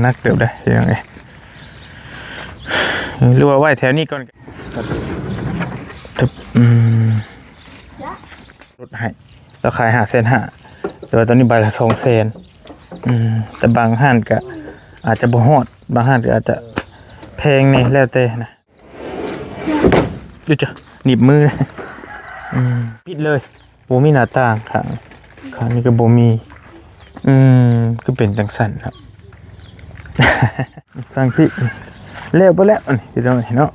นักเติบได้ยังไงหรือว่าไหวแถวนี้ก่อนลดให้เราขาย5,500,000แต่ว่าตอนนี้ใบละ200,000แต่บางห้านก็อาจจะบ่ฮอดบางห้านก็อาจจะแพงนี่แล้วแต่นะดูจ้ะหนีบมือนะปิดเลยโบมีหน้าต่างข้างนี้ก็โบมีก็เป็นจังสันครับฟังพี่เลี้ยวไปแล้วนี่พี่น้องเนาะ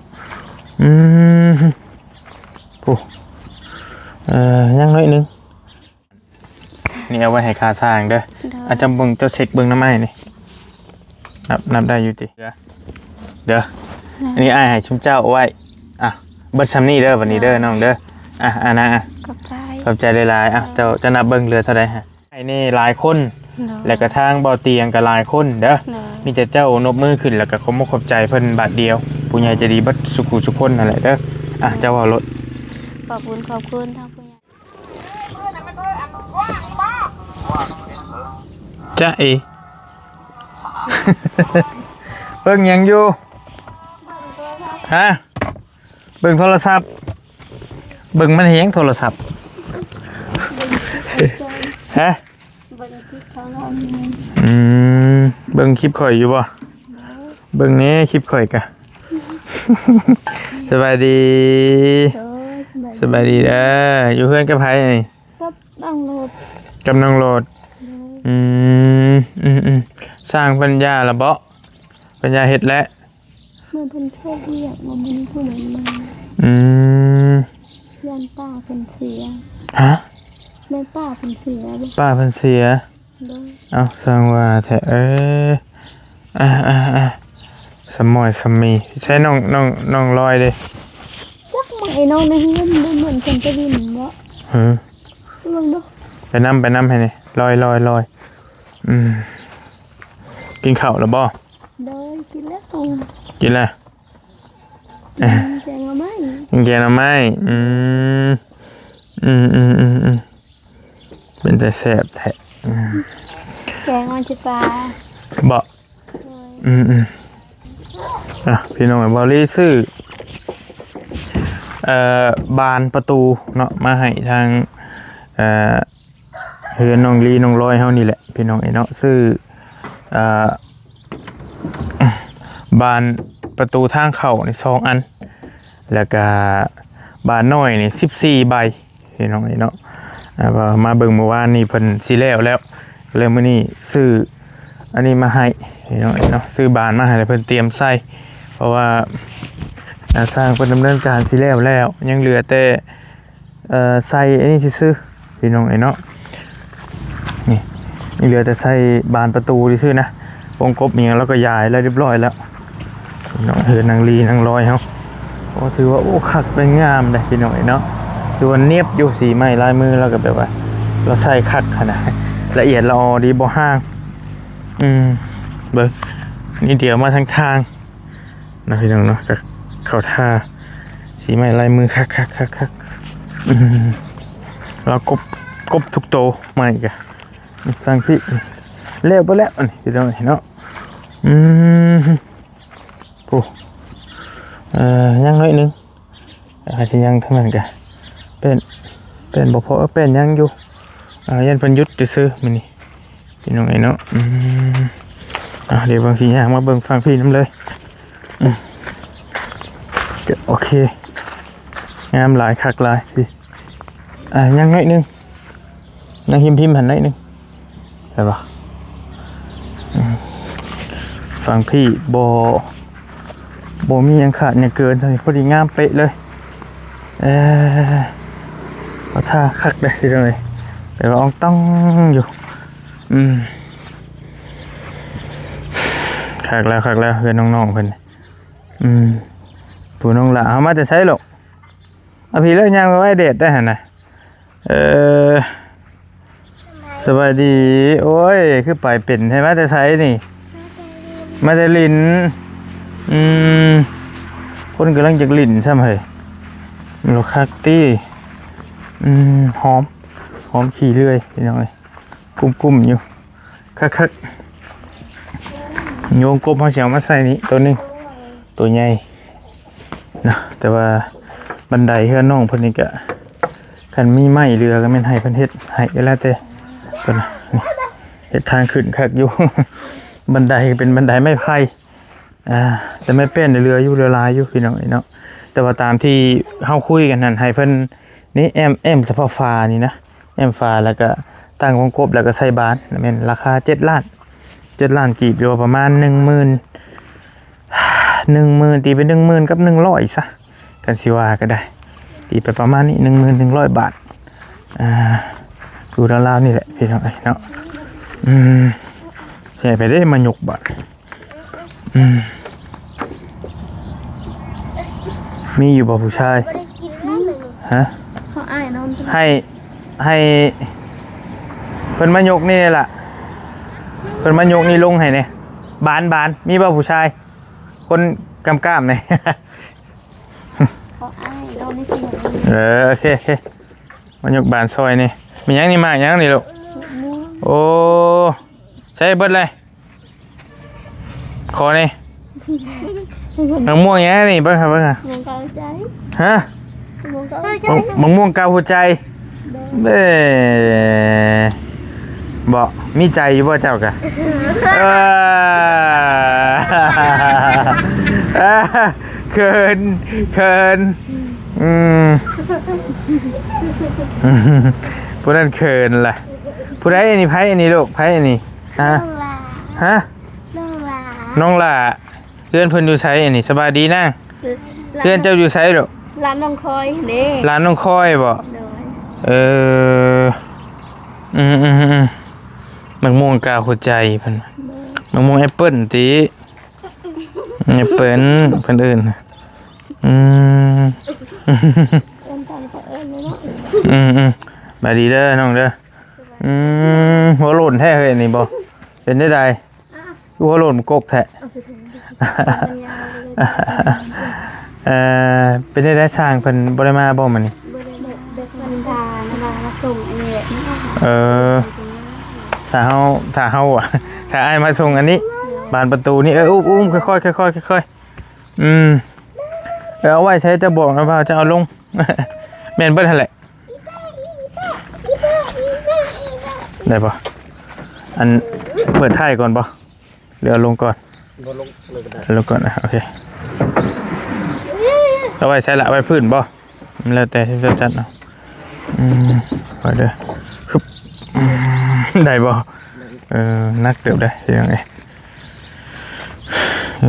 โอ้ยังน้อยนึงนี่เอาไว้ให้คาสร้างเด้ออาจจะเจ้าเช็คเบิ่งน้ำไม้นี่นับได้อยู่ติเด้ออันนี้อ้ายให้ชุมเจ้าเอาไว้เบิดซัมนี่เด้อวันนี้เด้อน้องเด้อนะขอบใจหลายๆเจ้าจะนับเบิ่งเรือเท่าไรฮะไอ้นี่หลายคนแล้วก็ทางบ่อเตียงก็หลายคนเด้อมีแต่เจ้านบมือขึ้นแล้วก็ขอบใจเพิ่นบาทเดียวผู้ใหญ่จะดีบัดสุขุสุคนนั่นแหละเด้อเจ้าเอารถขอบคุณทางผู้ใหญ่จ้าเบิ่งยังอยู่ฮะเบิ่งโทรศัพท์เบิ่งมันเห็นโทรศัพท์ฮะเบิ่งคลิปเขาเบิ่งคลิปข่อยอยู่บ่เบิ่งนี้คลิปข่อยกะสบายดีเด้ออยู่เพื่อนกับไผนี่กับน้องโหลดสร้างปัญญาละเบาะปัญญาเฮ็ดแล้วเมื่อเพิ่นเทศเรียกว่ามันผู้ใดมายันป้าเพิ่นเสียฮะแม่ป้าเพิ่นเสียป้าเพิ่นเสียเอาสร้างว่าแท้สมอยสมีใช้น้องลอยเด้จักไอ้น้องในเฮือนบ่เหมือนเพิ่นจะวินบ่ลองดูไปนำให้นี่ลอยกินข้าวแล้วบ่ได้กินแล้วกินแล้วแกงเอาไหมเป็นแต่แซ่บแท้แกงมันสิปลาบ่พี่น้องบอลลี่ซื้อบานประตูเนาะมาให้ทางเฮือนน้องลีน้องลอยเฮานี่แหละพี่น้องเนาะซื้อบานประตูทางเข้านี่2อันแล้วก็บานน้อยนี่14ใบพี่น้องเนาะมาเบิ่งเมื่อวานนี่เพิ่นสิแล้วเลยมื้อนี้ซื้ออันนี้มาให้พี่น้องเนาะซื้อบานมาให้เพิ่นเตรียมใส่เพราะว่าสร้างเพิ่นดำเนินการสิแล้วยังเหลือแต่ใส่อันนี้ซื่อพี่น้องเนาะนี่เหลือแต่ใส่บานประตูซื่อนะวงกบเมียงแล้วก็ย้ายแล้วเรียบร้อยแล้วพี่น้องนางลีนางลอยเฮาโอ้ถือว่าโอ้คักเป็นงามเลยพี่น้องเนาะคือว่าเนียบอยู่สีไม้ลายมือแล้วก็แบบว่าเราใส่คักขนาดละเอียดละออดีบ่ห้างเบิ่งนี่เดี๋ยวมาทางนะพี่น้องเนาะกับเข้าท่าสีไม้ลายมือคักเรากบทุกโตใหม่กะฟังพี่เลี้ยวไปแล้วนี่พี่น้องเนาะโอ้ยังน้อยนึงอาจจะยังเท่านั้นกะเป็นบ่พอเป็นยังอยู่ยันเพิ่นยุดจะซื้อมื้อนี้พี่น้องเนาะเดี๋ยวบางทีย่างมาเบิ่งฟังพี่น้ำเลยโอเคงามหลายคักหลายพี่ยังน้อยนึงยังพิมพ์หันน้อยนึงใช่ปะฟังพี่โบมียังขาดยังเกินเท่านี้พอดีงามเป๊ะเลยเอาท่าคักได้เลยแต่ว่าต้องอยู่คักแล้วเพื่อนน้องๆเพิ่นผู้น้องหล่าเขามาจะใช้หรอกพี่เลิกย่างไว้เด็ดได้หั่นน่ะสบายดีโอ้ยคือไปเป็นใช่ไหมจะใช้นี่มาจะลิ้นคนกำลังจะลิ้นใช่ไหมโลคักตี้หอมขี่เรื่อยพี่น้องกุ้มอยู่คัก โยงกบเขาเสียวมาใส่นี้ตัวหนึงตัวใหญ่นะแต่ว่าบันไดเฮือนน้องเพิ่นนี่ก็คันมีไม้เรือก็แม่นให้เพิ่นเฮ็ดให้ก็แล้วแต่เพิ่นน่ะนี่เฮ็ดทางขึ้นคักอยู่ บันไดเป็นบันไดไม้ไผ่แต่ไม่เป็นเรืออยู่เรือลายอยู่พี่น้องเนาะแต่ว่าตามที่เฮาคุยกันนั่นให้เพิ่นนี่แอมเฉพาะฟ้านี่นะแอมฟ้าแล้วก็ตั้งวงกบแล้วก็ใส่บานแม่นราคา7 ล้าน7 ล้านกีบอยู่ประมาณ 10,000 ตีเป็น 10,000 กับ 100ซะกันสิว่าก็ได้ตีไปประมาณนี้ 1,100 บาทอยู่ราวๆนี่แหละพี่น้องเนาะใช่ไปได้มาหยกบาทมีอยู่บ่ผู้ชายฮะ เขาอ้ายนอน ให้เพิ่นมายกนี่แหละเพิ่นมายกนี่ลงให้เนี่ยบานมีบ่ผู้ชายคนกำก้ามเนี่ย เขาอ้ายนอนในสมุด โอเคมายกบานซอยนี่มีหยังนี่มากหยังนี่ลูกโอ้ใช่เบิดเลยขอนี่มะม่วงหยังนี่เบิ่งครับเบิ่ง มองกาวใจ ฮะ มองกาวใจ มะม่วงกาวหัวใจเบ้บ่มีใจอยู่บ่เจ้ากะเขินผู้นั้นเขินล่ะผู้ใดอันนี้ไผอันนี้ลูกไผอันนี้ฮะน้องล่ะเพื่อนเพิ่นอยู่ไสอันนี้สบายดีนะเพื่อนเจ้าอยู่ไสลูก ร้านน้องคอยเด้ ร้านน้องคอยบ่มะม่วงกาหัวใจเพิ่นมะม่วงแอปเปิ้ลติแอปเปิ้ลเพิ่นเอิ้นบายดีเด้อน้องเด้อหัวโล้นแท้เฮ้ยนี่บ่เป็นได้ใดหัวโล้นกกแท้เป็นได้สร้างเพิ่นบ่ได้มาบ่มื้อนี้ มันดามาส่งอันนี้แหละ ถ้าเฮาอ่ะถ้าอ้ายมาส่งอันนี้บานประตูนี่อุ้มค่อยเอาไว้ใช้จะบอกนะว่าจะเอาลง แม่นเบิดหั่นแหละได้ป่ะอันเปิดท้ายก่อนป่ะเดี๋ยวเอาลงก่อนลงก่อนนะโอเคเอาไว้ใช้ละไว้พื้นป่ะแล้วแต่ที่จะจัดเอาไปเด้อได้ป่ะนักเติบได้ยังไง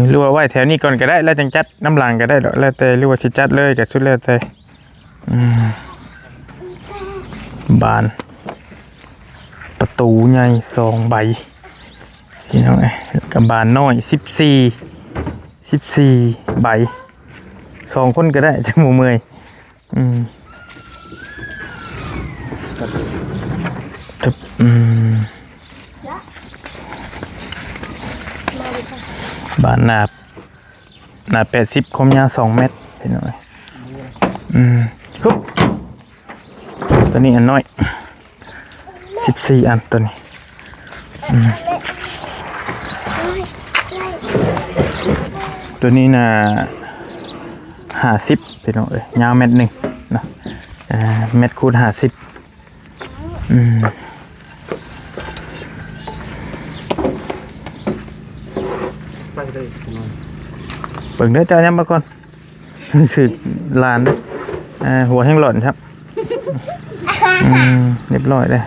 หรือว่าไว้แถวนี้ก่อนก็ได้แล้วจังจัดน้ำหลังก็ได้แล้วแต่หรือว่าสิจัดเลยกับชุดแล้วแต่บานประตูใหญ่2 ใบพี่น้องกับบานน้อย14 ใบ2 คนก็ได้จะหมู่เมยบานหนา80ความยาว2 เมตรพี่น้องปุ๊บตัวนี้อันน้อย14 อันตัวนี้ตัวนี้น่ะ50พี่น้องยาว1 เมตรเนาะ1 เมตรคูณ50เบิ่งเด้อเจ้าย้ำมาก่อนสึกลานหัวแห้งหล่อนครับเรียบร้อยเลย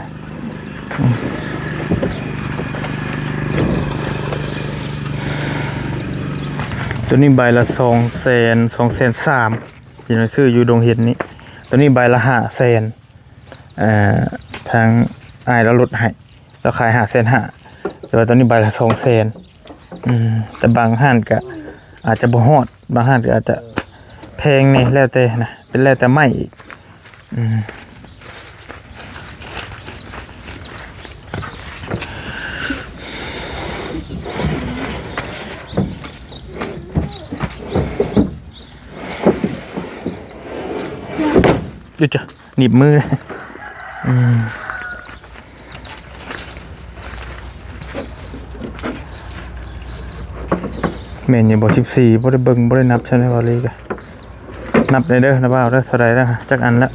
ตัวนี้ใบละ200,000 พี่น้องซื้ออยู่ดงเห็ดนี้ตัวนี้ใบละ500,000ทางอ้ายแล้วลดให้เราขาย550,000แต่ว่าตัวนี้ใบละ200,000แต่บางห้านก็อาจจะบ่ฮอดบางห้านก็อาจจะแพงนี่แล้วแต่นะเป็นแล้วแต่ไม้อีกดูจ้ะหนีบมือ แม่นอยู่บ่14บ่ได้เบิ่งบ่ได้นับใช่ไหมบ่ลีกะนับได้เด้อนะบ่าวเด้อเท่าใดแล้วจักอันละ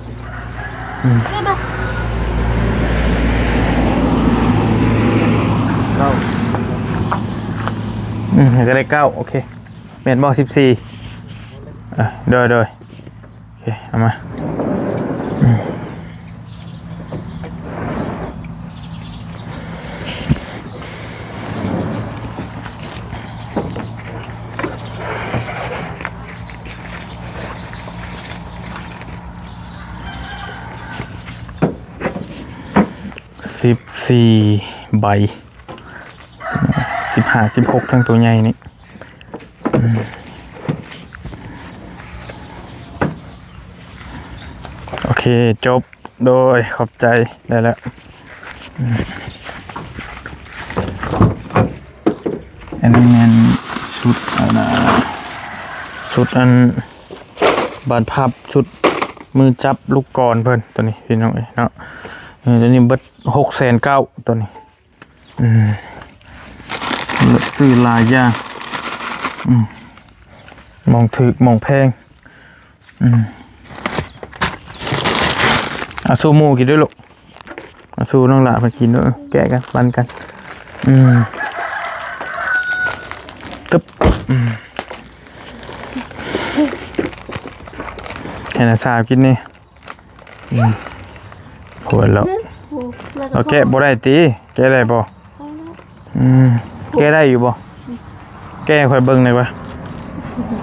ก็ได้9โอเคแม่นบ่14โดยโอเคเอามา14 ใบ15 16ทั้งตัวใหญ่นี่โอเคจบโดยขอบใจได้แล้วอันนี้แมนชุดชุดอันบานพับชุดมือจับลูกกรเพิ่นตัวนี้พี่น้องเนาะตัวนี้เบิด609,000ตัวนี้ซื้อลายย่างมองถึกมองแพงเอาสู้หมูกินด้วยลูกเอาสู้น้องหลาไปกินด้วยแกะกันปันกันตึ๊บเห็นอาสากินนี่หัวแล้วเราแกะบ่ได้ตีแกะได้บ่แกะได้อยู่บ่แกะค่อยเบิ่งหน่อยบ่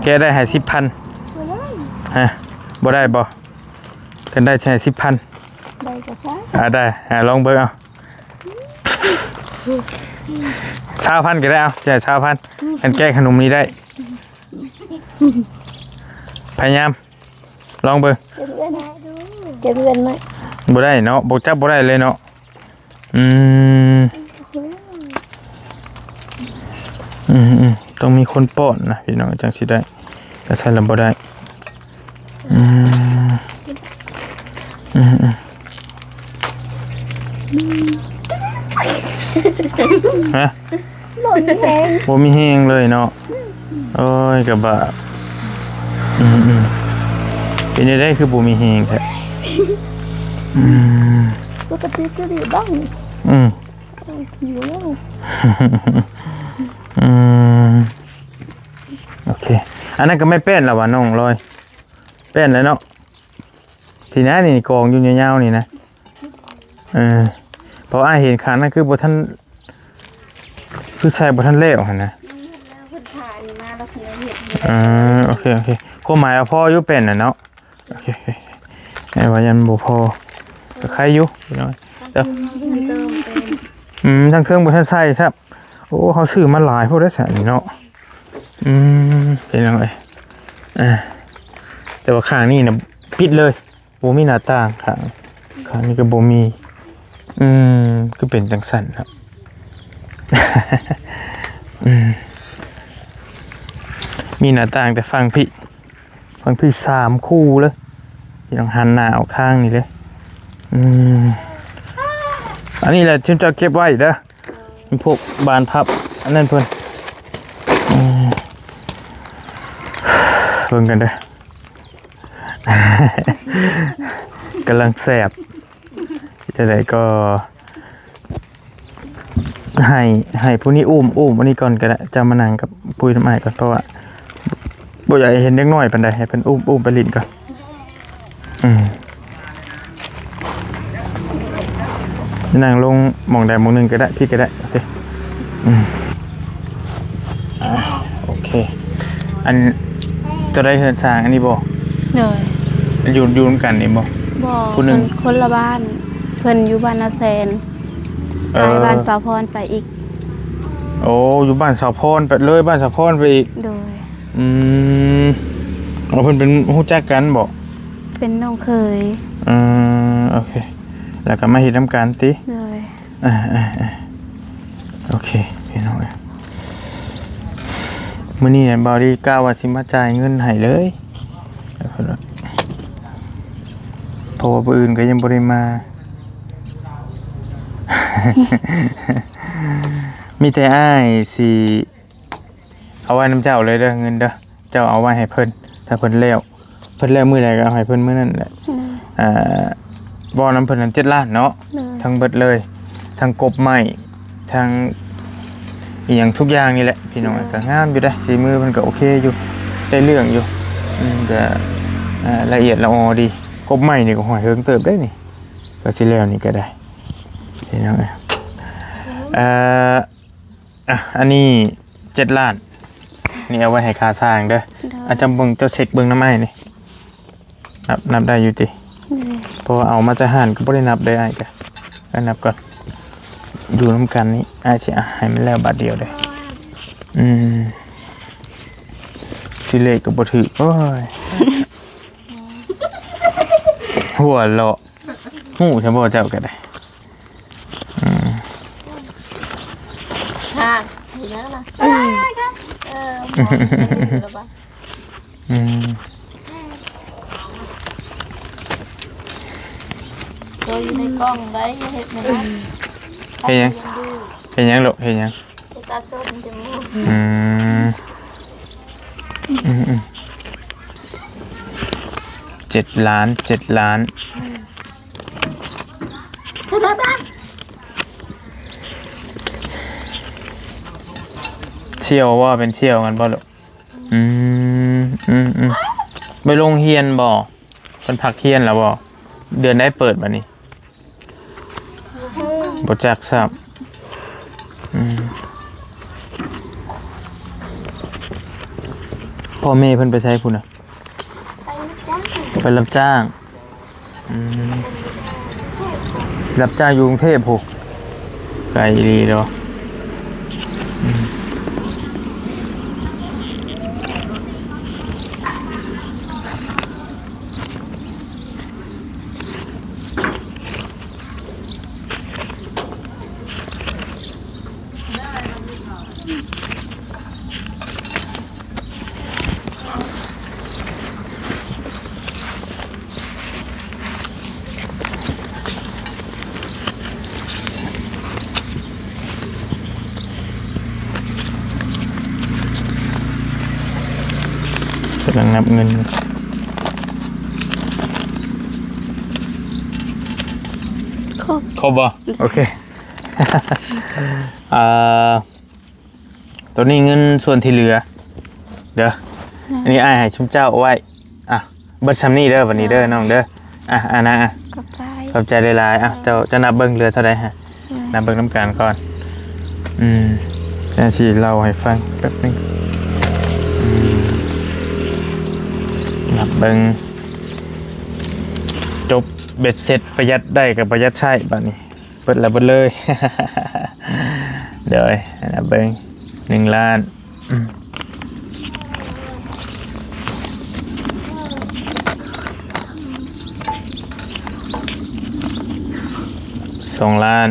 แกะได้ให้ 10,000ฮะบ่ได้บ่กันได้ใช้ 10,000ได้ก็ค่ะได้ลองเบิ่งเอา1,000ก็ได้เอาใช้ 1,000กันแกะขนมนี้ได้พยายามลองเบิ่งเก็บเงินไหมบ่ได้เนาะบ่จับบ่ได้เลยเนาะต้องมีคนป้อนนะพี่น้องจังสิได้แต่ใช่แล้วบ่ได้ฮะบ่มีแฮงเลยเนาะโอ้ยกะบะเป็นได้คือบ่มีแฮงแท้ปกติก็ดีบ้างหิวแล้วโอเคอันนั้นก็ไม่เป็นแล้ววะน้องลอยเป็นแล้วเนาะทีนั้นนี่กองอยู่ยาวๆนี่นะเพราะเห็นขานั่นคือบ่ท่านคือใส่บ่ท่านเละหั่นนะโอเคความหมายว่าพ่ออยู่เป็นน่ะเนาะโอเคไอ้ว่ายันบ่พอก็ใครอยู่น้อยเด้อทั้งเครื่องบ่ทันใส่ครับโอ้เขาซื้อมาหลายพวกได้แสนนี่เนาะเป็นยังไงแต่ว่าข้างนี่น่ะปิดเลยบ่มีหน้าต่างข้างนี้ก็บ่มีคือเป็นจังซั่นครับมีหน้าต่างแต่ฝั่งพี่3คู่เลยพี่ต้องหันหน้าออกทางนี่เลยอันนี้แหละที่จะเก็บไว้เด้อพวกบานพับอันนั้นเพิ่นเบิ่งกันเด้อกำลังแสบจะได้ก็ให้ผู้นี้อุ้มอันนี้ก่อนก็ได้จะมานั่งกับปุ้ยน้ำไม้ก่อนเพราะว่าบ่อยากเห็นเด็กน้อยปานใดให้เพิ่นอุ้มไปลิ้นก่อนนั่งลงมองใดมองหนึ่งก็ได้พี่ก็ได้โอเคโอเคอันจะได้เหินสร้างอันนี้บ่เนยอยู่กันนี่บ่คนหนึ่งคนละบ้านเพิ่นอยู่บ้านนาแซนไปบ้านสาวพรไปอีกโอ้อยู่บ้านสาวพรไปเลยบ้านสาวพรไปอีกโดยเพิ่นเป็นฮู้จักกันบ่เป็นน้องเคยโอเคแล้วก็มาเฮ็ดนำกันติเลยโอเคพี่น้องมื้อนี้เนี่ยบ่าวดีกล่าวว่าสิมาจ่ายเงินให้เลยเพราะว่าผู้อื่นก็ยังบ่ได้มา มีแต่อ้ายสิ เอาไว้น้ำเจ้าเลยเด้อเงินเด้อเจ้าเอาไว้ให้เพิ่นถ้าเพิ่นแล้วมื้อใดก็เอาให้เพิ่นมื้อนั้นแหละบ่น้ำเพิ่นนั้น7 ล้านเนาะทั้งเบิดเลยทั้งกบไม้ทั้งอีหยังทุกอย่างนี่แหละพี่น้องก็งามอยู่ได้ฝีมือมันก็โอเคอยู่ได้เรื่องอยู่ก็ละเอียดละออดีกบไม้นี่ก็หอยเฮิงเติบได้นี่ก็สิแล้วนี่ก็ได้พี่น้องอันนี้7 ล้านนี่เอาไว้ให้ค่าสร้างเด้ออาจจะเบิ่งเจ้าเช็คเบิ่งน้ำไม้นี่นับได้อยู่ติเพราะเอามาจะหันก็บ่ได้นับได้อ้ายก็นับก่อนอยู่น้ำกันนี่อ้ายสิให้มันแล้วบาทเดียวเลยสิเลขก็บ่ถือโอ้ยหัวเลาะหูฉันบ่เจ้าก็ได้ค่ะอยู่นั่นล่ะตัวอยู่ในกล้องได้เห็ดมัน เฮ็ดยังลูกเฮ็ดยังตาส้มจมูก7 ล้านเที่ยวว่าเป็นเที่ยวกันบ่ลูกไปโรงเรียนบ่เพิ่นพักเรียนแล้วบ่เดือนได้เปิดบัดนี้บ่จักทราบพ่อแม่เพิ่นไปใช้พุ่นน่ะไปรับจ้างรับจ้างอยู่กรุงเทพฯพุไกลดีเด้อกำลังนับเงินครบบ่โอเค ตัวนี้เงินส่วนที่เหลือเด้ออันนี้อ้ายให้ชุมเจ้าเอาไว้เบิดซ้ำนี่เด้อวันนี้เด้อน้องเด้อนะขอบใจหลายๆเจ้าจะนับเบิ่งเหลือเท่าใดฮะนับเบิ่งน้ำกันก่อนแล้วสิเล่าให้ฟังแป๊บนึงนับเบิ่งจบเบ็ดเสร็จประหยัดได้กับประหยัดใช้บัดนี้เปิดแล้วเบิดเลย เดี๋ยวนับเบิ่ง1 ล้าน2 ล้าน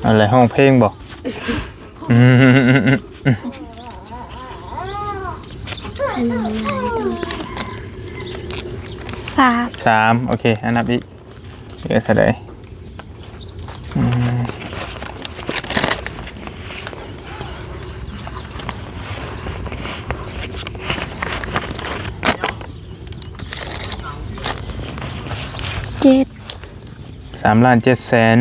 อะไรห้องเพลงบอก3โอเคอันนับอีกเหลือเท่าไหร่3 ล้าน 7 แสน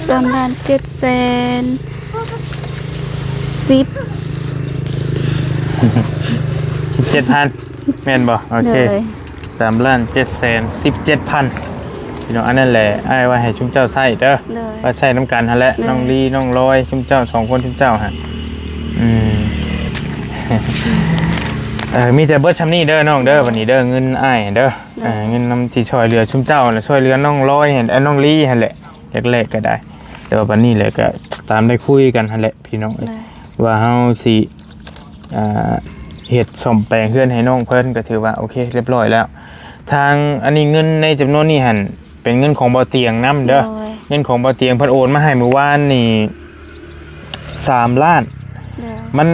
3 ล้าน 7 แสน 17,000แม่นบ่โอเค3 ล้าน 7 แสน 17,000พี่น้องอันนั้นแหละอ้ายว่าให้ชุมเจ้าใช้เด้อว่าใช้น้ำกันหั่นแหละน้องลีน้องลอยชุมเจ้า2คนชุมเจ้าฮะมีแต่เบิดชำนี่เด้อน้องเด้อวันนี้เด้อเงินอ้ายเด้อเงินนำที่ช่วยเหลือชุมเจ้าและช่วยเหลือน้องลอยเห็นน้องลีหั่นแหละแรกๆก็ได้แต่ว่าวันนี้แหละก็ตามได้คุยกันหั่นแหละพี่น้องว่าเฮาสิเฮ็ดซ่อมแปลงเฮือนให้น้องเพิ่นก็ถือว่าโอเคเรียบร้อยแล้วทางอันนี้เงินในจำนวนนี้หั่นเป็นเงินของบ่เตียงนำเด้อ เงินของบ่เตียงเพิ่นโอนมาให้เมื่อวานนี่3 ล้าน เด้อ มัน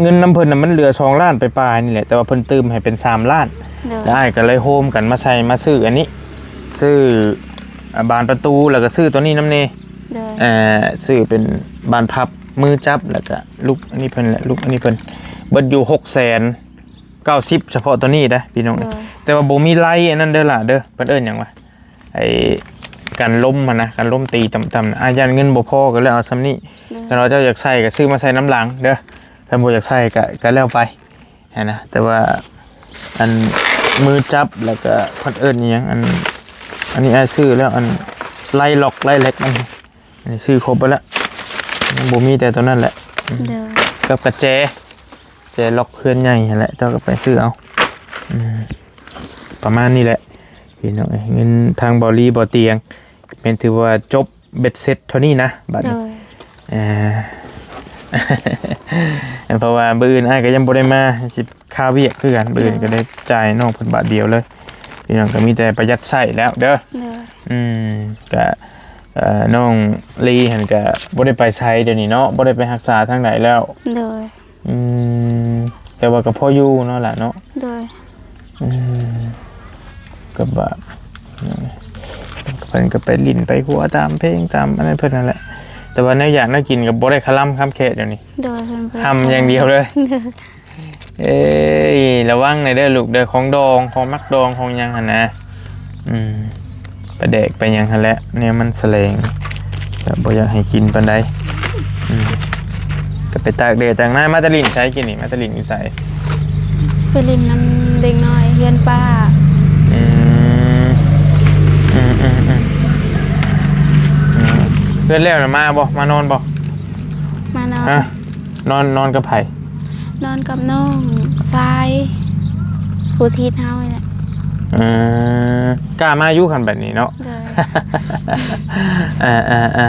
เงินน้ำเพิ่นน่ะมันเหลือ2 ล้านไปปลายนี่แหละแต่ว่าเพิ่นเติมให้เป็น3 ล้าน เด้อ ได้ก็เลยโฮมกันมาใส่มาซื้ออันนี้ซื้อบานประตูแล้วก็ซื้อตัวนี้น้ำเน เด้อ ซื้อเป็นบานพับมือจับแล้วก็ลูกอันนี้เพิ่นแหละลูกอันนี้เพิ่นเบิดอยู่690,000เฉพาะตัวนี้นะพี่น้องแต่ว่าบ่มีไลท์อันนั้นเด้อล่ะเด้อเพิ่นเอิ้นหยังวะไอ้กันล้มนะกันล้มตีต่ำๆนะอายันเงินบ่พอก็เลยเอาซ้ำนี้ถ้าเราเจ้าอยากใส่ก็ซื้อมาใส่น้ำหลังเด้อถ้าบ่อยากใส่ก็แล้วไปนะแต่ว่าอันมือจับแล้วก็เพิ่นเอิ้นหยังอันนี้อ้ายซื้อแล้วอันไล่ล็อกไล่เล็กมันอันนี้ซื้อครบไปแล้วยังบ่มีแต่ตัวนั้นแหละ เด้อ กับกระแจล็อกเคลื่อนใหญ่นั่นแหละเจ้าก็ไปซื้อเอาประมาณนี้แหละพี่น้องเงินทางบ่รีบ่เตียงเป็นถือว่าจบเบ็ดเสร็จเท่านี้นะบัด เด้ นี้ อ เพราะว่ามื้ออื่นอ้ายก็ยังบ่ได้มาสิค่าเวียกคือกันมื้ออื่นก็ได้จ่ายน้องเพิ่นบาทเดียวเลยพี่น้องก็มีแต่ประหยัดใช้แล้วเด้อ เด้อ ก็น้องลีหันก็บ่ได้ไปไสเดี๋ยวนี้เนาะบ่ได้ไปรักษาทางไหนแล้ว เด้อ แต่ว่าก็พออยู่เนาะล่ะเนาะ เด้อ ก็แบบเพิ่นก็ไปลิ้นไปหัวตามเพลงตามอะไรเพิ่นนั่นแหละแต่ว่าในอย่างน่ากินกับบ่ได้คลำคำแค่เดี๋ยวนี้ เด้อเพิ่นไป ทำอย่างเดียวเลย เด้อ เอ้ยระวังหน่อยเด้อลูกเด้อของดองของมักดองของหยังหั่นนะไปแดกไปหยังหั่นแหละเนี่ยมันแสลงก็บ่อยากให้กินปานใดก็ไปตากแดดตากหน้ามาตะลินใช้กินนี่มาตะลินอยู่ไส ไปเล่นน้ำเด็กน้อยเฮือนป้า เพื่อนแล้วนะมาบ่มานอนบ่ มานอน ฮะนอนกับไผ นอนกับน้องทรายผู้ทีเฮานี่แหละ กล้ามาอยู่คันแบบนี้เนาะ เด้อ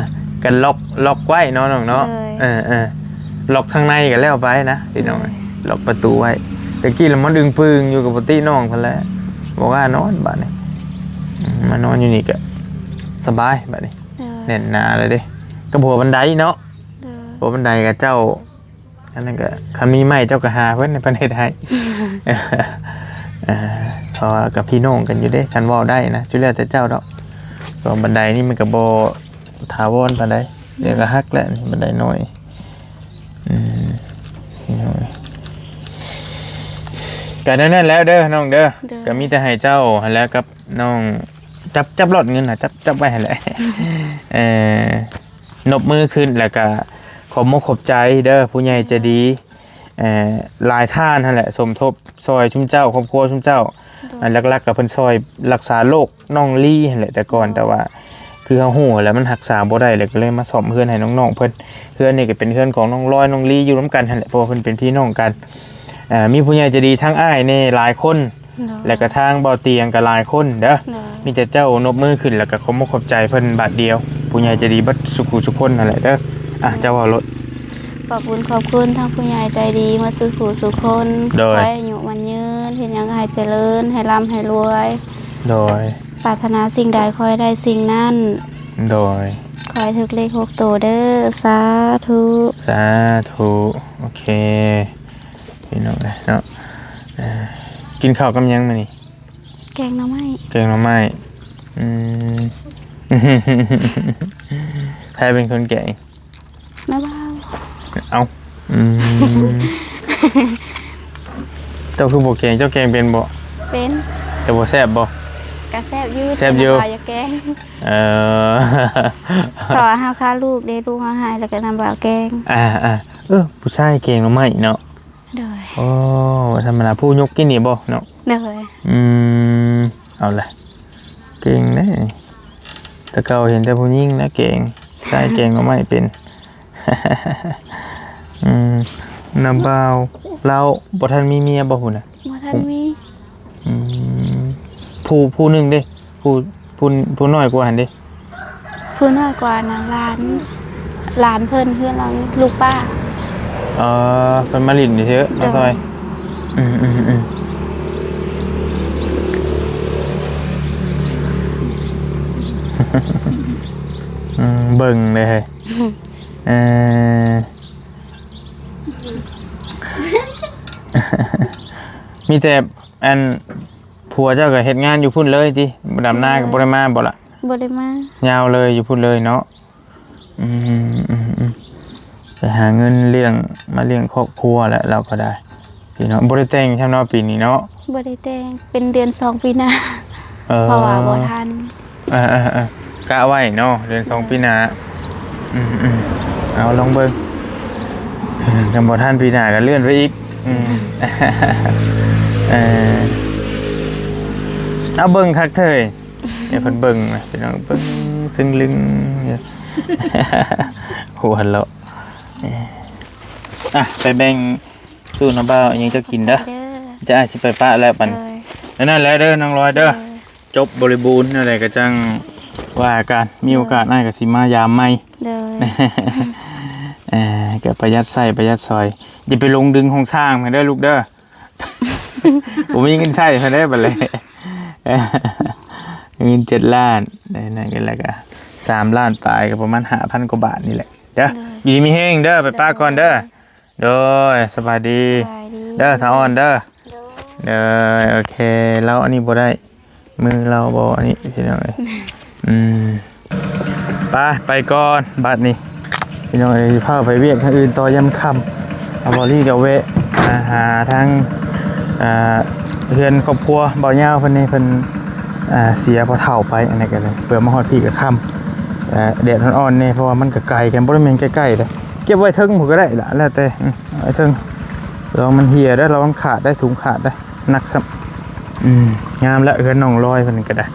กันล็อกไว้เนาะน้องเนาะ เลย ล็อกข้างในกันแล้วไปนะพี่น้องล็อกประตูไว้แต่กี้เรามาดึงปึงอยู่กับปกติน้องพันแล้วบอกว่านอนบ้านนี้มานอนอยู่นี่ก็สบายบ้านนี้ เด้อ แน่นหนาเลยเด้กระบัวบันไดเนาะ เด้อ บัวบันไดกับเจ้าอันนั้นก็คันมีไม้เจ้าก็หาเพิ่นในประเทศไทยเพราะว่ากับพี่น้องกันอยู่เด้คันเว้าได้นะจุดแล้วแต่เจ้าดอกก็บันไดนี่มันก็บ่ถาวรปานใดเดี๋ยวก็ฮักแล้วนี่บันไดน้อยพี่น้อยก็นั่นแล้วเด้อน้องเด้อก็มีแต่ให้เจ้าหั่นแหล้วกับน้องจับรถเงินน่ะจับไว้หั่นแหละนบมือขึ้นแล้วก็ขอบมกขอบใจเด้อผู้ใหญ่ใจดีหลายท่านนั่นแหละสมทบซอยชุมเจ้าครอบครัวชุมเจ้าหลักๆกับเพิ่นซอยรักษาโรคน้องลี่นั่นแหละแต่ก่อนแต่ว่าคือเฮาฮู้แล้วมันรักษาบ่ได้เลยก็เลยมาซ่อมเฮือนให้น้องๆเพิ่นเฮือนนี่ก็เป็นเฮือนของน้องลอยน้องลี่อยู่ร่วมกันนั่นแหละเพราะว่าเพิ่นเป็นพี่น้องกันมีผู้ใหญ่ใจดีทั้งอ้ายนี่หลายคนและก็ทางเบาเตียงก็หลายคนเด้อมีแต่เจ้านบมือขึ้นแล้วก็ขอบมกขอบใจเพิ่นบาทเดียวผู้ใหญ่ใจดีเบิดสุขุทุกคนนั่นแหละเด้อเจ้าว่ารถ ขอบคุณทางผู้ใหญ่ใจดีมาซื้อผู้สุคน โดย ขอให้อายุมันยืนเห็นยังให้เจริญให้ร่ำให้รวย โดย ปรารถนาสิ่งใดขอให้ได้สิ่งนั้น โดย ขอให้ถึกเลข6ตัวเด้อสาธุ สาธุโอเคพี่น้องเลยเนาะกินข้าวกับยังมานี่ แกงหน่อไม้ แกงหน่อไม้ใครเป็นคนแกง แม่บ้าว เอาเจ้าคือบ่แกงเจ้าแกงเป็นบ่ เป็น แต่บ่แซ่บบ่ กระแซบยืด แซ่บอยู่ อย่าแกง เออ ขอห้าวค่าลูกเด้ลูกห้าหายแล้วก็นำบ่าวแกง ผู้ชายแกงหน่อไม้เนาะ เด้อ โอ้ธรรมดาผู้ยกกินนี่บ่เนาะ เด้อ เอาละเก่งนะแต่เก่าเห็นแต่ผู้หญิงนะเก่งใช่เก่งก็ไม่เป็น น้ำเบาเราบ่ทันมีเมียบ่หุ่นน่ะ บ่ทันมี ผู้หนึ่งเด้ผู้น้อยกว่าหันเด้ ผู้น้อยกว่านะหลานเพิ่นเพื่อนเราลูกป้า เป็นมาลินเฉยๆมาซอย เบิ่งเลยเฮ้ยเออ มีแต่อันผัวเจ้าก็เฮ็ดงานอยู่พุ่นเลยติดำนาก็บ่ได้มาบ่ล่ะ บ่ได้มาย าวเลยอยู่พุ่นเลยเนาะไปหาเงินเลี้ยงมาเลี้ยงครอบครัวแหละเราก็ได้พี่เนาะบ่ได้แต่งใช่เนาะปีนี้เนาะ บ่ได้แต่งเป็นเดือน2ปีหน้า เพ เพราะว่าบ่ทัน กะไว้เนาะเดือน2ปีหน้าเอาลองเบิ่งกันบ่ทันปีหน้าก็เลื่อนไปอีกเอาเบิ่งคักเถยเดี๋ยวเพิ่นเบิ่งนะพี่น้องเบิ่งซึ่งลึงเนี่ยหัวเราะไปแบ่งตู้น้ำเบ้ายังจะกินเด้อจะอาจสิไปปะแล้วปันนั่นแหละเด้อน้องลอยเด้อจบบริบูรณ์อะไรก็จังว่ากันมีโอกาสน่าก็สิมายามใหม่เด้อ ก็ประหยัดใส่ประหยัดซอยอย่าไปลงดึงของสร้างมาเด้อลูกเด้อ ผมมีเงินใช้มาได้บัดเลยเงิน7 ล้านนั่นก็แล้วก็3 ล้านปลายก็ประมาณ 5,000 กว่าบาทนี่แหละเด้ออยู่ดีมีแห้งเด้อไปป้าก่อนเด้อโดยสบายดีเด้อสาวอ่อนเด้อเด้อโอเคเราอันนี้บ่ได้มือเราบ่อันนี้พี่น้องเอ้ยไปก่อนบัดนี้พี่น้องเอ้ยพาไปเวียกทางอื่นต่อยามค่ำเอาบ่ลี่ก็แวะหาทางเพื่อนครอบครัวเบาเงาเพิ่นนี่เพิ่นเสียพอเฒ่าไปอันนั้นก็เลยเพื่อมาฮอดพี่ก็ค่ำแดดอ่อนๆนี่เพราะว่ามันก็ไกลกันบ่ได้แม่นใกล้ๆเด้อเก็บไว้เทิงผมก็ได้ล่ะแล้วแต่ไว้เทิงลองมันเหี่ยได้ลองขาดได้ถุงขาดได้หนักซ้ำงามแล้วเฮือนน้องลอยเพิ่นก็ได้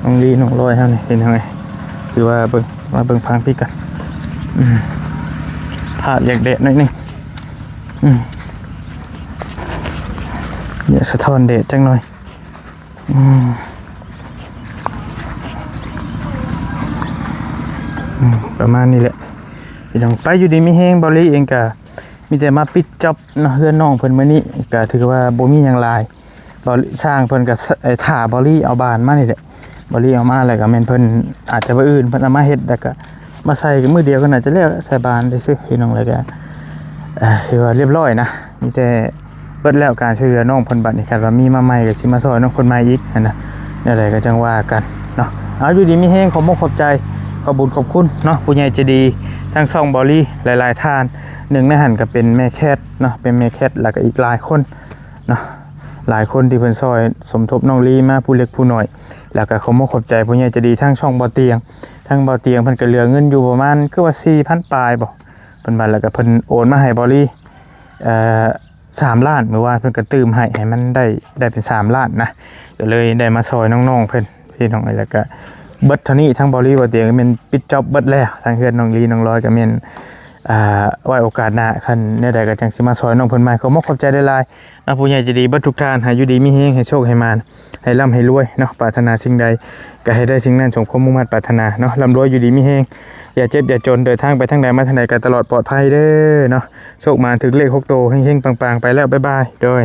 น้องลีน้องลอยเฮานี่เห็นไงคือว่าเบิ่งมาเบิ่งพังพี่กันภาพอยากแดดหน่อยนึงอย่าสะท้อนแดดจังหน่อยประมาณนี้แหละพี่น้องไปอยู่ดีมีแฮงบอลลี่เองก็มีแต่มาปิดจ็อบเนาะเฮือนน้องเพิ่นมื้อนี้ก็ถือว่าบ่มีหยังหลายบอลสร้างเพิ่นก็ถ่าบอลลี่เอาบานมานี่แหละบอลลี่เอามาแล้วก็แม่นเพิ่นอาจจะบ่อื่นเพิ่นเอามาเฮ็ดแล้วก็มาใส่กันมื้อเดียวก็น่าจะแล้วใส่บานได้ซื่อพี่น้องแล้วก็คือว่าเรียบร้อยนะมีแต่เบิดแล้วการช่วยเหลือน้องเพิ่นบัดนี้คันว่ามีมาใหม่ก็สิมาซอยน้องเพิ่นใหม่อีกนั่นน่ะแนวใดก็จังว่ากันเนาะเอาอยู่ดีมีแฮงขอบคุณขอบใจขอบบุญขอบคุณเนาะผู้ใหญ่ใจดีทั้ง2บอลลี่หลายๆท่านหนึ่งในหันก็เป็นแม่แคทเนาะเป็นแม่แคทแล้วก็อีกหลายคนเนาะหลายคนที่เพิ่นซอยสมทบน้องลีมาผู้เล็กผู้น้อยแล้วก็ขอบคุณขอบใจผู้ใหญ่ใจดีทั้งช่องบ่อเตียงทั้งบ่อเตียงเพิ่นก็เหลือเงินอยู่ประมาณคือว่า 4,000 ปลายบ่เพิ่นบัดแล้วก็เพิ่นโอนมาให้บอลลี่3 ล้านเมื่อวานเพิ่นก็ตืมให้มันได้เป็น3 ล้านนะก็เลยได้มาซอยน้องๆเพิ่นพี่น้องแล้วก็เบิดเท่านี้ทั้งบอลลี่บ่เตียงก็แม่นปิดจ็อบเบิดแล้วทางเฮือนน้องลีน้องลอยก็แม่นไว้โอกาสหน้าคันแนวใดก็จังสิมาซอยน้องเพิ่นใหม่ขอบใจหลายๆนะผู้ใหญ่ใจดีเบิดทุกท่านให้อยู่ดีมีแฮงให้โชคให้มานให้ร่ำให้รวยเนาะปรารถนาสิ่งใดก็ให้ได้สิ่งนั้นสมความมุ่งมั่นปรารถนาเนาะร่ำรวยอยู่ดีมีแฮงอย่าเจ็บอย่าจนเดินทางไปทางใดมาทางใดก็ตลอดปลอดภัยเด้อเนาะโชคมาถึงเลข6 โตวเฮงๆปังๆไปแล้วบ๊ายบายโดย